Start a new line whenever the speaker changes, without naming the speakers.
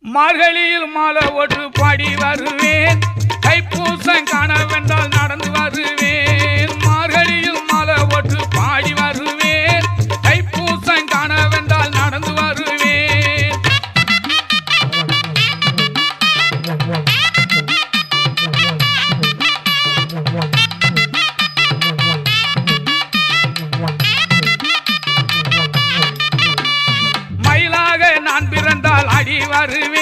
மார்கழியில் மாலை ஒன்று பாடி வருவேன் தைப்பூசம் காணவென்றால் நடந்து வருவேன் மார்கழியில் மாலை ஒன்று பாடி வருவேன் தைப்பூசம் காணவென்றால் நடந்து வருவேன் மயிலாக நான் பிறந்தால் அடி வருவேன்